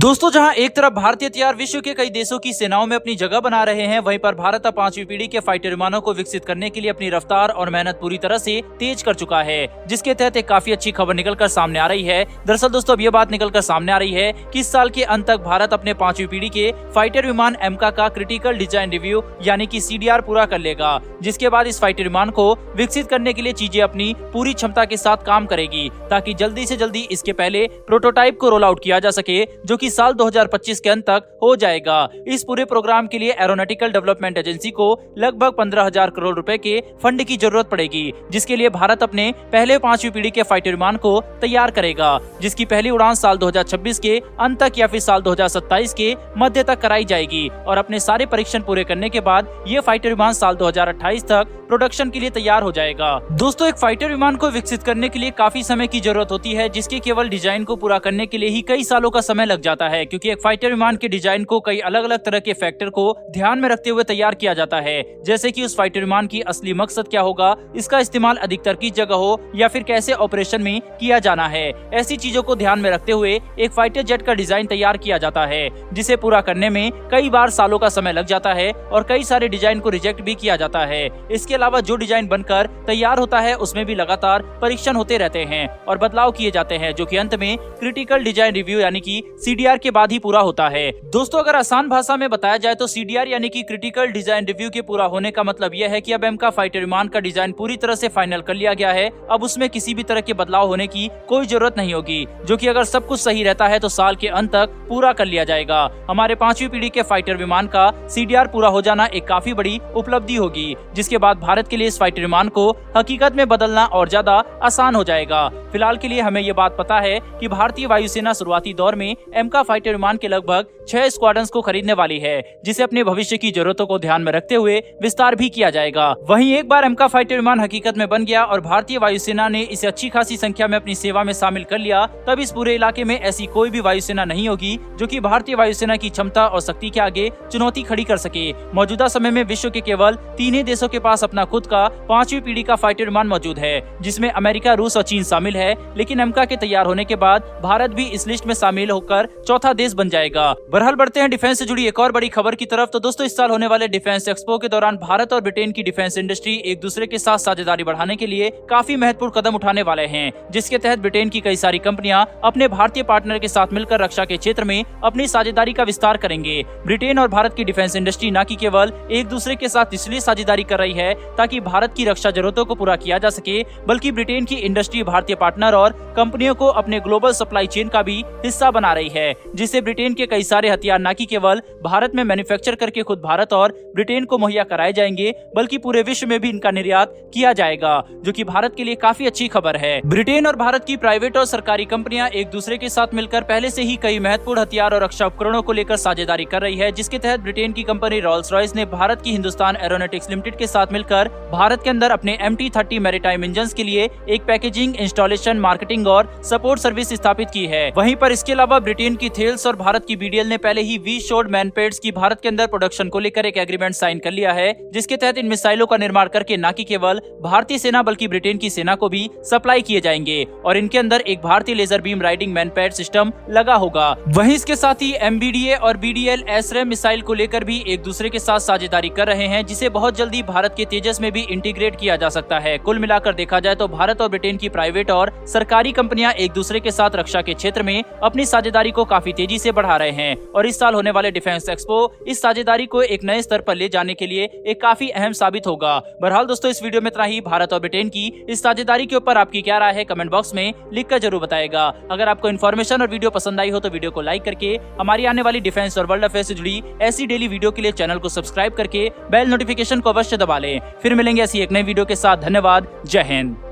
दोस्तों, जहां एक तरफ भारतीय हथियार विश्व के कई देशों की सेनाओं में अपनी जगह बना रहे हैं, वहीं पर भारत अब 5वीं पीढ़ी के फाइटर विमानों को विकसित करने के लिए अपनी रफ्तार और मेहनत पूरी तरह से तेज कर चुका है, जिसके तहत एक काफी अच्छी खबर निकलकर सामने आ रही है। दरअसल दोस्तों, अब ये बात निकलकर सामने आ रही है कि इस साल के अंत तक भारत अपने 5वीं पीढ़ी के फाइटर विमान एमका का क्रिटिकल डिजाइन रिव्यू यानी कि CDR पूरा कर लेगा, जिसके बाद इस फाइटर विमान को विकसित करने के लिए चीजें अपनी पूरी क्षमता के साथ काम करेगी, ताकि जल्दी से जल्दी इसके पहले प्रोटोटाइप को रोल आउट किया जा सके, जो कि साल 2025 के अंत तक हो जाएगा। इस पूरे प्रोग्राम के लिए एरोनॉटिकल डेवलपमेंट एजेंसी को लगभग 15,000 करोड़ रुपए के फंड की जरूरत पड़ेगी, जिसके लिए भारत अपने पहले 5वीं पीढ़ी के फाइटर विमान को तैयार करेगा, जिसकी पहली उड़ान साल 2026 के अंत तक या फिर साल 2027 के मध्य तक कराई जाएगी। और अपने सारे परीक्षण पूरे करने के बाद ये फाइटर विमान साल 2028 तक प्रोडक्शन के लिए तैयार हो जाएगा। दोस्तों, एक फाइटर विमान को विकसित करने के लिए काफी समय की जरूरत होती है, जिसके केवल डिजाइन को पूरा करने के लिए ही कई सालों का समय लग जाता है, क्योंकि एक फाइटर विमान के डिजाइन को कई अलग अलग तरह के फैक्टर को ध्यान में रखते हुए तैयार किया जाता है, जैसे कि उस फाइटर विमान की असली मकसद क्या होगा, इसका इस्तेमाल अधिकतर किस जगह हो या फिर कैसे ऑपरेशन में किया जाना है। ऐसी चीजों को ध्यान में रखते हुए एक फाइटर जेट का डिजाइन तैयार किया जाता है, जिसे पूरा करने में कई बार सालों का समय लग जाता है और कई सारे डिजाइन को रिजेक्ट भी किया जाता है। इसके अलावा जो डिजाइन बनकर तैयार होता है, उसमें भी लगातार परीक्षण होते रहते हैं और बदलाव किए जाते हैं, जो कि अंत में क्रिटिकल डिजाइन रिव्यू यानी कि CDR के बाद ही पूरा होता है। दोस्तों, अगर आसान भाषा में बताया जाए तो CDR यानी कि क्रिटिकल डिजाइन रिव्यू के पूरा होने का मतलब यह है कि अब एमका फाइटर विमान का डिजाइन पूरी तरह से फाइनल कर लिया गया है। अब उसमें किसी भी तरह के बदलाव होने की कोई जरूरत नहीं होगी, जो कि अगर सब कुछ सही रहता है तो साल के अंत तक पूरा कर लिया जाएगा। हमारे 5वीं पीढ़ी के फाइटर विमान का CDR पूरा हो जाना एक काफी बड़ी उपलब्धि होगी, जिसके बाद भारत के लिए इस फाइटर विमान को हकीकत में बदलना और ज्यादा आसान हो जाएगा। फिलहाल के लिए हमें ये बात पता है कि भारतीय वायुसेना शुरुआती दौर में एमका फाइटर विमान के लगभग 6 स्क्वाड्रंस को खरीदने वाली है, जिसे अपने भविष्य की जरूरतों को ध्यान में रखते हुए विस्तार भी किया जाएगा। वहीं एक बार एमका फाइटर विमान हकीकत में बन गया और भारतीय वायुसेना ने इसे अच्छी खासी संख्या में अपनी सेवा में शामिल कर लिया, तब इस पूरे इलाके में ऐसी कोई भी वायुसेना नहीं होगी जो कि भारतीय वायुसेना की क्षमता और शक्ति के आगे चुनौती खड़ी कर सके। मौजूदा समय में विश्व के केवल 3 ही देशों के पास अपना खुद का 5वीं पीढ़ी का फाइटर विमान मौजूद है, जिसमें अमेरिका, रूस और चीन शामिल है। लेकिन एमका के तैयार होने के बाद भारत भी इस लिस्ट में शामिल होकर चौथा देश बन जाएगा। बहरहाल बढ़ते हैं डिफेंस से जुड़ी एक और बड़ी खबर की तरफ। तो दोस्तों, इस साल होने वाले डिफेंस एक्सपो के दौरान भारत और ब्रिटेन की डिफेंस इंडस्ट्री एक दूसरे के साथ साझेदारी बढ़ाने के लिए काफी महत्वपूर्ण कदम उठाने वाले हैं, जिसके तहत ब्रिटेन की कई सारी कंपनियां अपने भारतीय पार्टनर के साथ मिलकर रक्षा के क्षेत्र में अपनी साझेदारी का विस्तार करेंगे। ब्रिटेन और भारत की डिफेंस इंडस्ट्री न कि केवल एक दूसरे के साथ इसलिए साझेदारी कर रही है ताकि भारत की रक्षा जरूरतों को पूरा किया जा सके, बल्कि ब्रिटेन की इंडस्ट्री भारतीय पार्टनर और कंपनियों को अपने ग्लोबल सप्लाई चेन का भी हिस्सा बना रही है, जिससे ब्रिटेन के कई सारे हथियार न कि केवल भारत में मैन्युफैक्चर करके खुद भारत और ब्रिटेन को मुहैया कराए जाएंगे, बल्कि पूरे विश्व में भी इनका निर्यात किया जाएगा, जो कि भारत के लिए काफी अच्छी खबर है। ब्रिटेन और भारत की प्राइवेट और सरकारी कंपनियां एक दूसरे के साथ मिलकर पहले से ही कई महत्वपूर्ण हथियार और रक्षा उपकरणों को लेकर साझेदारी कर रही है, जिसके तहत ब्रिटेन की कंपनी रॉल्स रॉयस ने भारत की हिंदुस्तान एरोनॉटिक्स लिमिटेड के साथ मिलकर भारत के अंदर अपने MT-30 मैरीटाइम इंजन्स के लिए एक पैकेजिंग, इंस्टॉलेशन, मार्केटिंग और सपोर्ट सर्विस स्थापित की है। वहीं पर इसके अलावा ब्रिटेन की थेल्स और भारत की BDL ने पहले ही V-शोर्ड मैनपेड्स की भारत के अंदर प्रोडक्शन को लेकर एक एग्रीमेंट साइन कर लिया है, जिसके तहत इन मिसाइलों का निर्माण करके न कि केवल भारतीय सेना बल्कि ब्रिटेन की सेना को भी सप्लाई किए जाएंगे और इनके अंदर एक भारतीय लेजर बीम राइडिंग मैनपेड सिस्टम लगा होगा। वहीं इसके साथ ही MBDA और BDL SRAM मिसाइल को लेकर भी एक दूसरे के साथ साझेदारी कर रहे हैं, जिसे बहुत जल्दी भारत के तेजस में भी इंटीग्रेट किया जा सकता है। कुल मिलाकर देखा जाए तो भारत और ब्रिटेन की प्राइवेट और सरकारी कंपनियां एक दूसरे के साथ रक्षा के क्षेत्र में अपनी साझेदारी को काफी तेजी से बढ़ा रहे हैं और इस साल होने वाले डिफेंस एक्सपो इस साझेदारी को एक नए स्तर पर ले जाने के लिए एक काफी अहम साबित होगा। बहरहाल दोस्तों, इस वीडियो में इतना ही। भारत और ब्रिटेन की इस साझेदारी के ऊपर आपकी क्या राय है, कमेंट बॉक्स में लिखकर जरूर बताएगा। अगर आपको इन्फॉर्मेशन और वीडियो पसंद आई हो तो वीडियो को लाइक करके हमारी आने वाली डिफेंस और वर्ल्ड अफेयर से जुड़ी ऐसी डेली वीडियो के लिए चैनल को सब्सक्राइब करके बेल नोटिफिकेशन को अवश्य दबा लें। फिर मिलेंगे ऐसी एक नई वीडियो के साथ। धन्यवाद। जय हिंद।